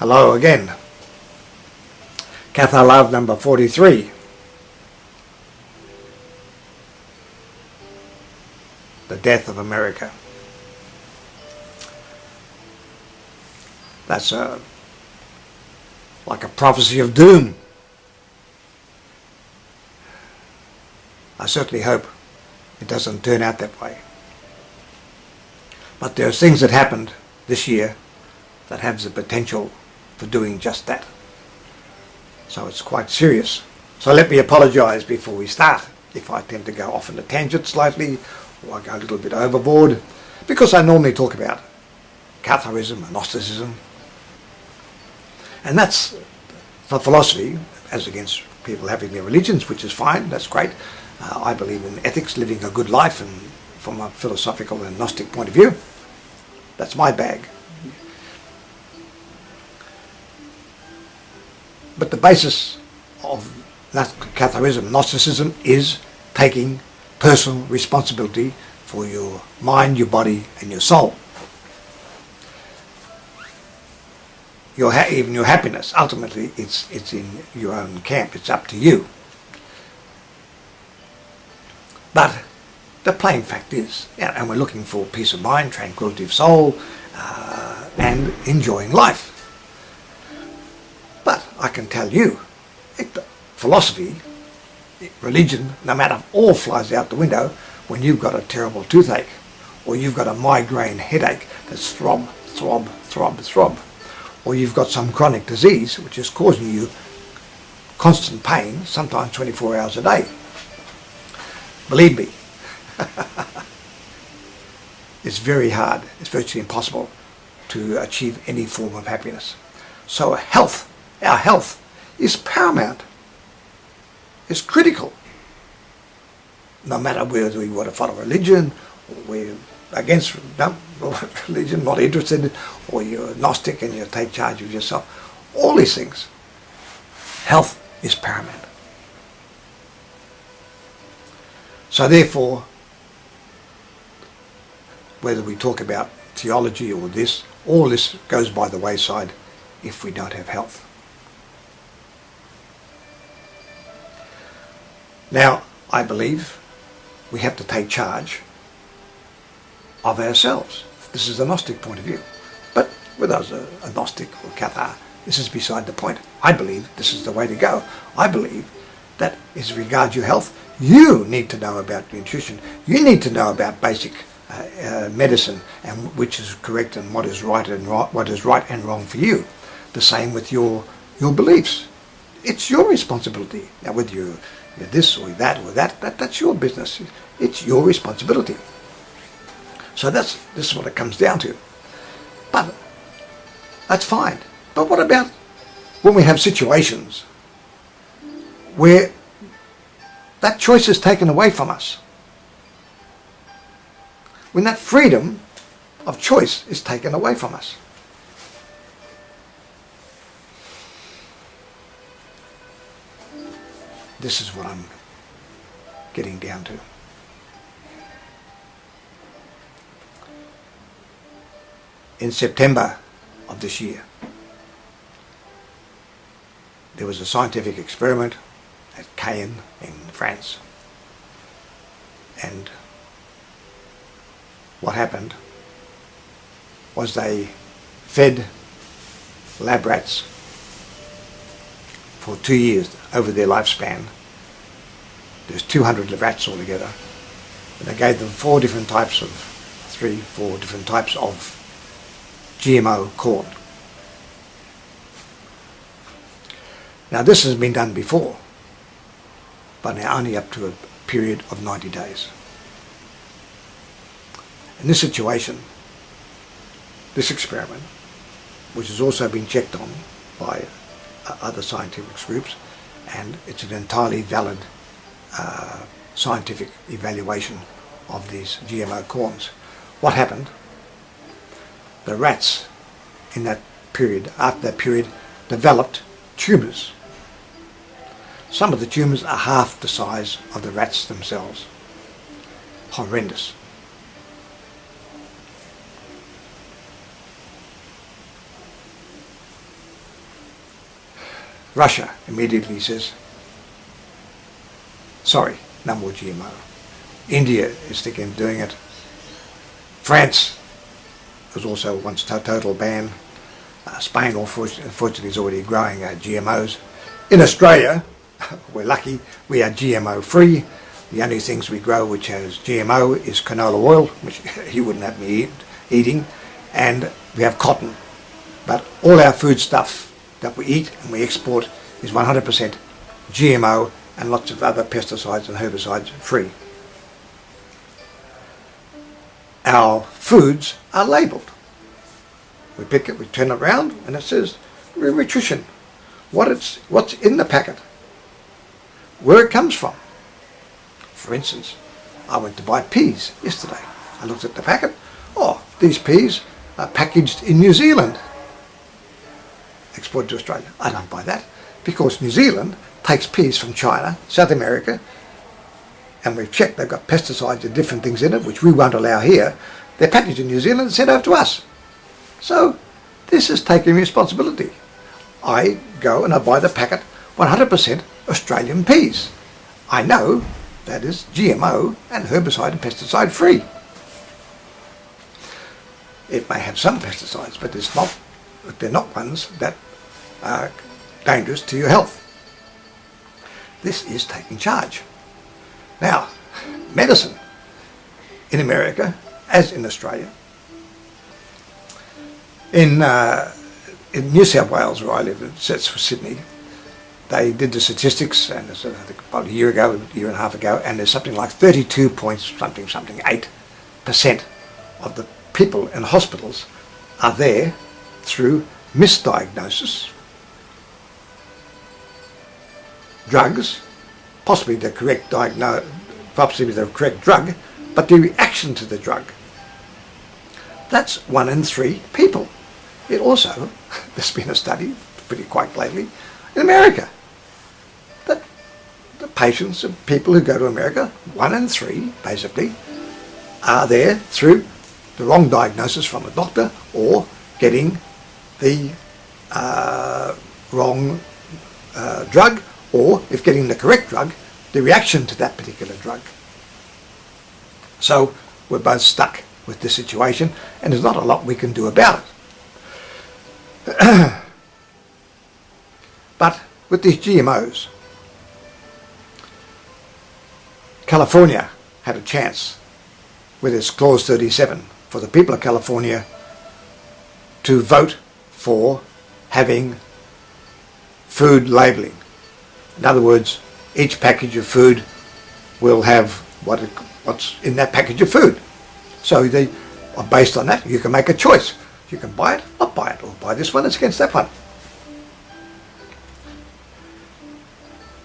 Hello again. Katha Love number 43. The Death of America. That's like a prophecy of doom. I certainly hope it doesn't turn out that way. But there's things that happened this year that have the potential for doing just that. So it's quite serious. So let me apologise before we start if I tend to go off on a tangent slightly, or I go a little bit overboard, because I normally talk about Catharism and Gnosticism. And that's the philosophy, as against people having their religions, which is fine, that's great. I believe in ethics, living a good life, and from a philosophical and Gnostic point of view, that's my bag. But the basis of Catharism, Gnosticism, is taking personal responsibility for your mind, your body, and your soul. Even your happiness, ultimately, it's in your own camp. It's up to you. But the plain fact is, and we're looking for peace of mind, tranquility of soul, and enjoying life. But I can tell you, philosophy, religion, no matter, all flies out the window when you've got a terrible toothache, or you've got a migraine headache that's throb, throb, throb, throb, or you've got some chronic disease which is causing you constant pain, sometimes 24 hours a day. Believe me, it's very hard, it's virtually impossible to achieve any form of happiness. So our health is paramount, is critical. No matter whether we want to follow religion, or we're against religion, not interested, or you're Gnostic and you take charge of yourself, all these things, health is paramount. So therefore, whether we talk about theology or this, all this goes by the wayside if we don't have health. Now, I believe we have to take charge of ourselves. This is the Gnostic point of view. But whether I was a Gnostic or Cathar, this is beside the point. I believe this is the way to go. I believe that as regards your health, you need to know about nutrition. You need to know about basic medicine, and which is correct and what is right and wrong for you. The same with your beliefs. It's your responsibility. Now, whether you're this or that's your business. It's your responsibility. So this is what it comes down to. But that's fine. But what about when we have situations where that choice is taken away from us? When that freedom of choice is taken away from us. This is what I'm getting down to. In September of this year, there was a scientific experiment at Caen in France. And what happened was they fed lab rats for 2 years over their lifespan. There's 200 rats altogether. And they gave them 4 different types of GMO corn. Now this has been done before, but now only up to a period of 90 days. In this situation, this experiment, which has also been checked on by other scientific groups, and it's an entirely valid scientific evaluation of these GMO corns. What happened? The rats in that period, after that period, developed tumours. Some of the tumours are half the size of the rats themselves. Horrendous. Russia immediately says, sorry, no more GMO. India is thinking of doing it. France was also once a total ban. Spain, unfortunately, is already growing GMOs. In Australia, we're lucky, we are GMO free. The only things we grow which has GMO is canola oil, which you wouldn't have me eating, and we have cotton. But all our food stuff that we eat and we export is 100% GMO and lots of other pesticides and herbicides free. Our foods are labelled. We pick it, we turn it around, and it says nutrition, what's in the packet, where it comes from. For instance, I went to buy peas yesterday. I looked at the packet. Oh, these peas are packaged in New Zealand, exported to Australia. I don't buy that because New Zealand takes peas from China, South America, and we've checked they've got pesticides and different things in it which we won't allow here. They're packaged in New Zealand and sent over to us. So this is taking responsibility. I go and I buy the packet 100% Australian peas. I know that is GMO and herbicide and pesticide free. It may have some pesticides, but they're not ones that are dangerous to your health. This is taking charge. Now, medicine in America, as in Australia, in New South Wales, where I live, it's for Sydney, they did the statistics, and it's, I think about a year and a half ago, and there's something like 32.8% of the people in hospitals are there through misdiagnosis, drugs, possibly the correct drug, but the reaction to the drug. That's 1 in 3 people. It also, there's been a study, quite lately, in America, that the patients and people who go to America, 1 in 3 basically, are there through the wrong diagnosis from a doctor or getting the wrong drug, or if getting the correct drug, the reaction to that particular drug. So we're both stuck with this situation, and there's not a lot we can do about it. But with these GMOs, California had a chance with its Clause 37 for the people of California to vote for having food labelling. In other words, each package of food will have what's in that package of food. So they are based on that. You can make a choice. You can buy it, not buy it, or buy this one, it's against that one.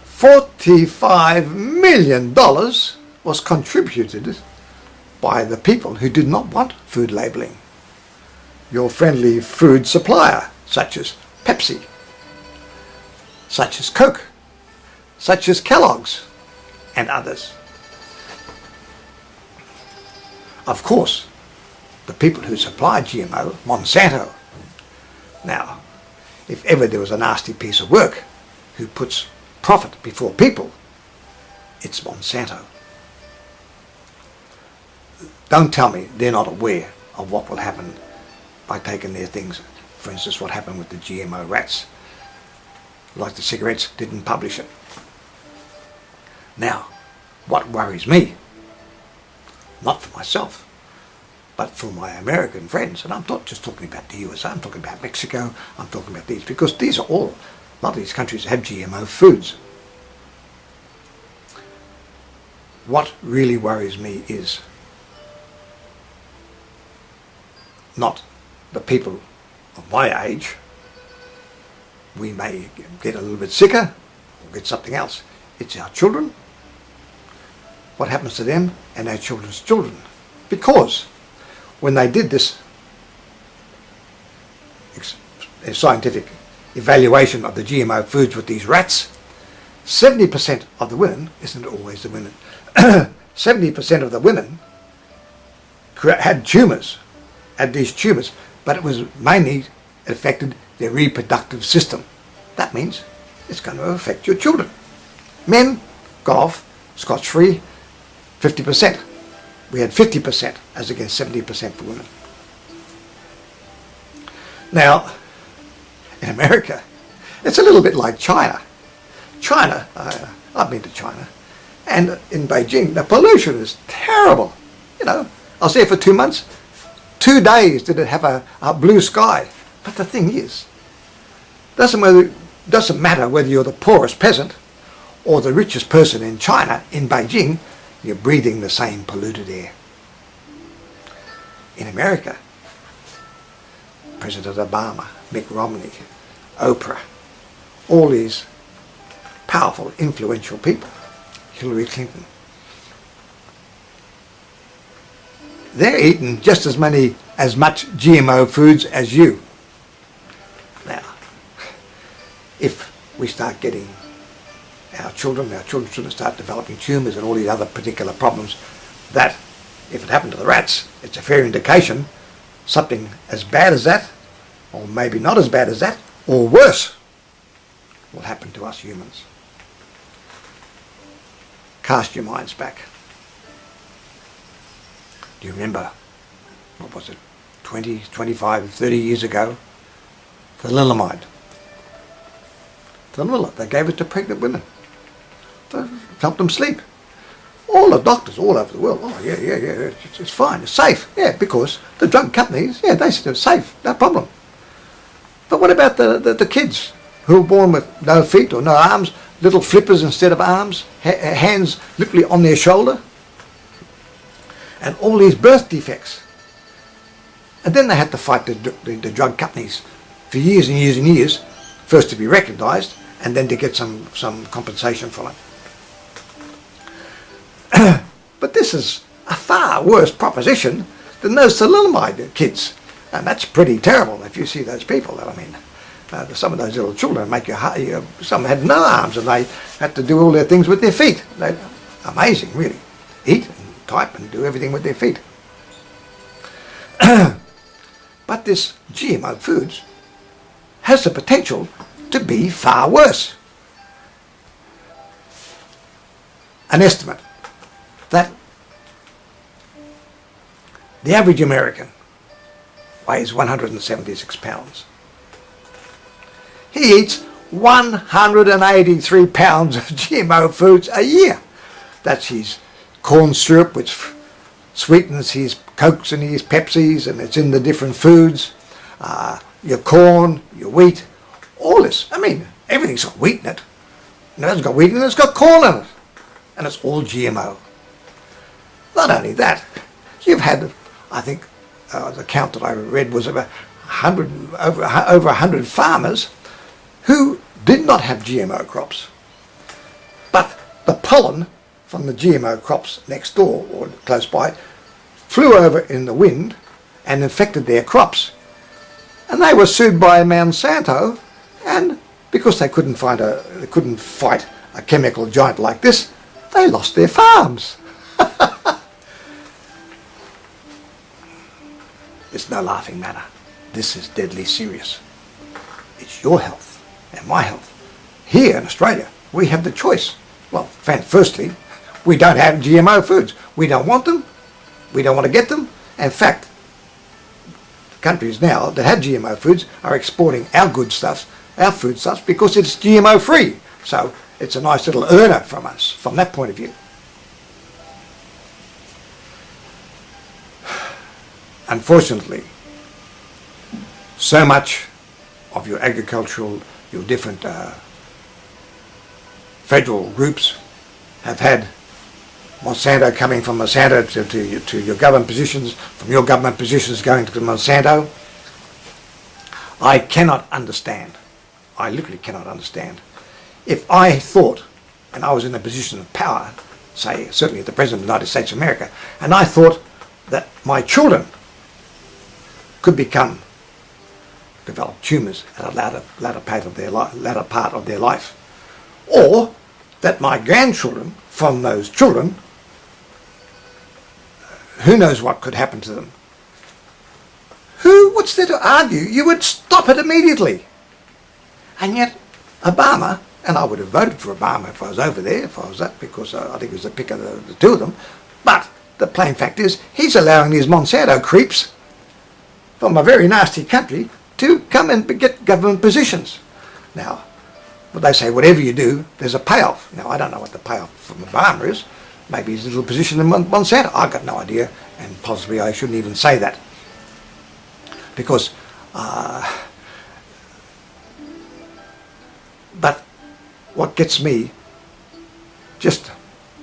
$45 million was contributed by the people who did not want food labelling. Your friendly food supplier, such as Pepsi, such as Coke, such as Kellogg's, and others. Of course, the people who supply GMO, Monsanto. Now, if ever there was a nasty piece of work who puts profit before people, it's Monsanto. Don't tell me they're not aware of what will happen by taking their things. For instance, what happened with the GMO rats. Like the cigarettes, didn't publish it. Now, what worries me, not for myself, but for my American friends, and I'm not just talking about the USA, I'm talking about Mexico, I'm talking about these, because these are all, a lot of these countries have GMO foods. What really worries me is not the people of my age. We may get a little bit sicker or get something else. It's our children. What happens to them and our children's children? Because when they did this scientific evaluation of the GMO foods with these rats, 70% of the women, isn't it always the women, 70% of the women had tumours, had these tumours, but it was mainly affected their reproductive system. That means it's going to affect your children. Men got off scotch-free 50%. We had 50% as against 70% for women. Now, in America, it's a little bit like China. China, I've been to China, and in Beijing, the pollution is terrible. You know, I was there for 2 months. 2 days did it have a blue sky. But the thing is, doesn't matter whether you're the poorest peasant or the richest person in China, in Beijing, you're breathing the same polluted air. In America, President Obama, Mitt Romney, Oprah, all these powerful, influential people, Hillary Clinton, they're eating just as much GMO foods as you. Now, if we start getting our children shouldn't start developing tumours and all these other particular problems, that if it happened to the rats, it's a fair indication something as bad as that, or maybe not as bad as that, or worse, will happen to us humans. Cast your minds back. Do you remember, what was it, 20, 25, 30 years ago? Thalidomide. They gave it to pregnant women to help them sleep. All the doctors all over the world, oh yeah, it's fine, it's safe. Yeah, because the drug companies, yeah, they said it's safe, no problem. But what about the kids who were born with no feet or no arms, little flippers instead of arms, hands literally on their shoulder, and all these birth defects? And then they had to fight the drug companies for years and years and years, first to be recognised and then to get some compensation from it. But this is a far worse proposition than those thalidomide kids. And that's pretty terrible if you see those people. I mean, some of those little children make some had no arms and they had to do all their things with their feet. Amazing, really. Eat and type and do everything with their feet. But this GMO foods has the potential to be far worse. An estimate that the average American weighs 176 pounds. He eats 183 pounds of GMO foods a year. That's his corn syrup, which sweetens his Cokes and his Pepsis, and it's in the different foods. Your corn, your wheat, all this. I mean, everything's got wheat in it. And it hasn't got wheat in it, it's got corn in it. And it's all GMO. Not only that, you've had, I think, the count that I read was about over 100 farmers who did not have GMO crops. But the pollen from the GMO crops next door or close by flew over in the wind and infected their crops. And they were sued by Monsanto, and because they couldn't fight a chemical giant like this, they lost their farms. It's no laughing matter. This is deadly serious. It's your health and my health. Here in Australia, we have the choice. Well, firstly, we don't have GMO foods. We don't want them. We don't want to get them. In fact, countries now that have GMO foods are exporting our good stuff, our foodstuffs, because it's GMO free. So it's a nice little earner from us, from that point of view. Unfortunately, so much of your agricultural, your different federal groups have had Monsanto coming from Monsanto to your government positions, from your government positions going to Monsanto. I cannot understand. I literally cannot understand. If I thought, and I was in a position of power, say certainly the President of the United States of America, and I thought that my children could develop tumours at a latter part of their life, or that my grandchildren, from those children, who knows what could happen to them. What's there to argue? You would stop it immediately. And yet Obama And I would have voted for Obama if I was over there, if I was that, because I think it was the pick of the two of them. But the plain fact is, he's allowing these Monsanto creeps from a very nasty country to come and get government positions. Now, but they say whatever you do, there's a payoff. Now, I don't know what the payoff from Obama is. Maybe his little position in Monsanto. I've got no idea, and possibly I shouldn't even say that. Because, but what gets me, just,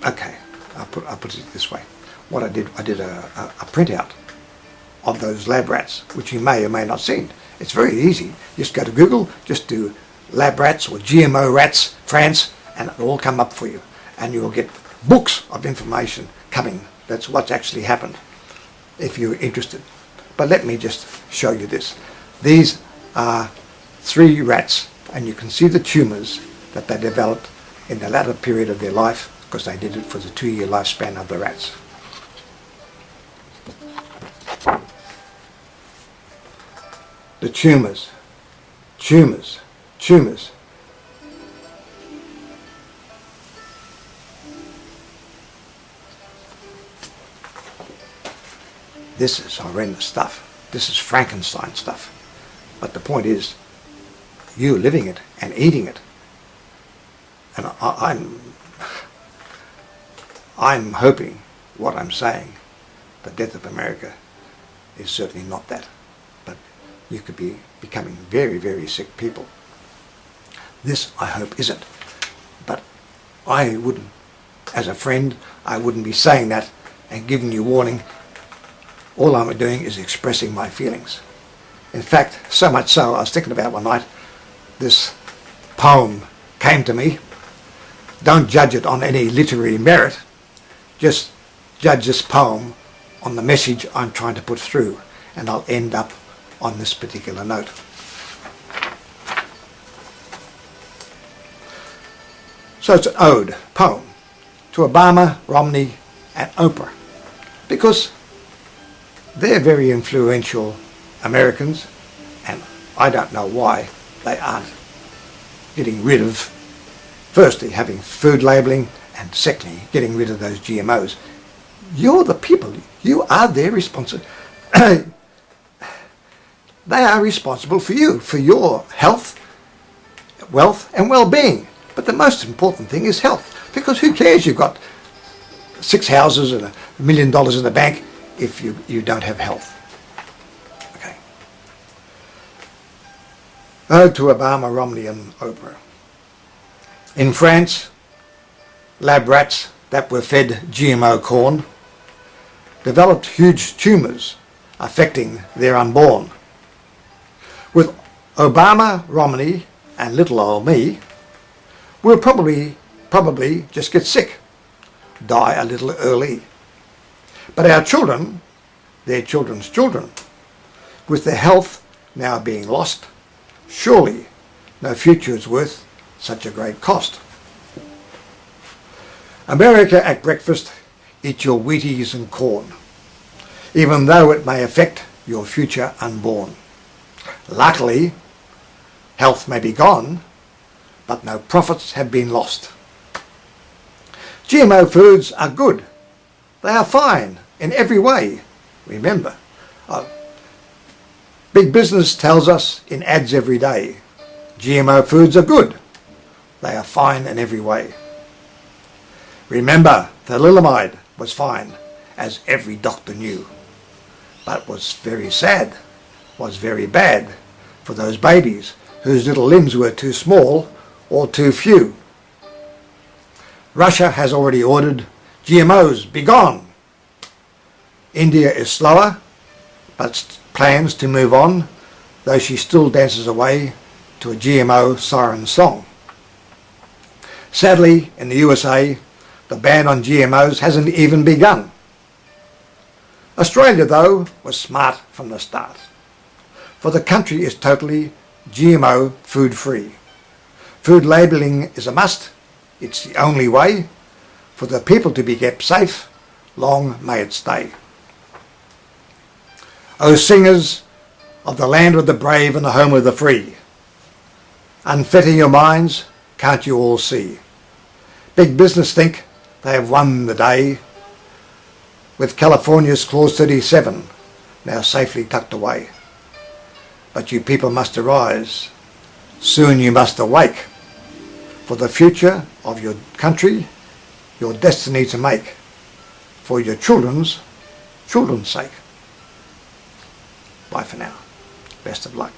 okay, I'll put it this way. What I did a printout of those lab rats, which you may or may not have seen. It's very easy. Just go to Google, just do lab rats or GMO rats, France, and it'll all come up for you. And you'll get books of information coming. That's what's actually happened, if you're interested. But let me just show you this. These are 3 rats, and you can see the tumours that they developed in the latter period of their life, because they did it for the 2-year lifespan of the rats. The tumours, tumours, tumours. This is horrendous stuff. This is Frankenstein stuff. But the point is, you living it and eating it. And I'm hoping what I'm saying, the death of America, is certainly not that. But you could be becoming very, very sick people. This, I hope, isn't. But I wouldn't, as a friend, I wouldn't be saying that and giving you warning. All I'm doing is expressing my feelings. In fact, so much so, I was thinking about one night, this poem came to me. Don't judge it on any literary merit. Just judge this poem on the message I'm trying to put through. And I'll end up on this particular note. So it's an ode, poem, to Obama, Romney, and Oprah. Because they're very influential Americans, and I don't know why they aren't getting rid of, firstly, having food labelling, and secondly, getting rid of those GMOs. You're the people. You are their responsible. They are responsible for you, for your health, wealth, and well-being. But the most important thing is health, because who cares you've got 6 houses and $1 million in the bank if you don't have health. Okay. Ode to Obama, Romney, and Oprah. In France, lab rats that were fed GMO corn developed huge tumours affecting their unborn. With Obama, Romney, and little old me, we'll probably just get sick, die a little early. But our children, their children's children, with their health now being lost, surely no future is worth such a great cost. America at breakfast, eat your Wheaties and corn, even though it may affect your future unborn. Luckily, health may be gone, but no profits have been lost. GMO foods are good. They are fine in every way. Remember, big business tells us in ads every day, GMO foods are good. They are fine in every way. Remember, thalidomide was fine, as every doctor knew, but was very sad, was very bad for those babies whose little limbs were too small or too few. Russia has already ordered GMOs be gone. India is slower, but plans to move on, though she still dances away to a GMO siren song. Sadly, in the USA, the ban on GMOs hasn't even begun. Australia, though, was smart from the start, for the country is totally GMO food-free. Food labelling is a must. It's the only way for the people to be kept safe. Long may it stay. O singers of the land of the brave and the home of the free, unfetter your minds, can't you all see? Big business think they have won the day, with California's Clause 37 now safely tucked away. But you people must arise, soon you must awake, for the future of your country, your destiny to make, for your children's sake. Bye for now. Best of luck.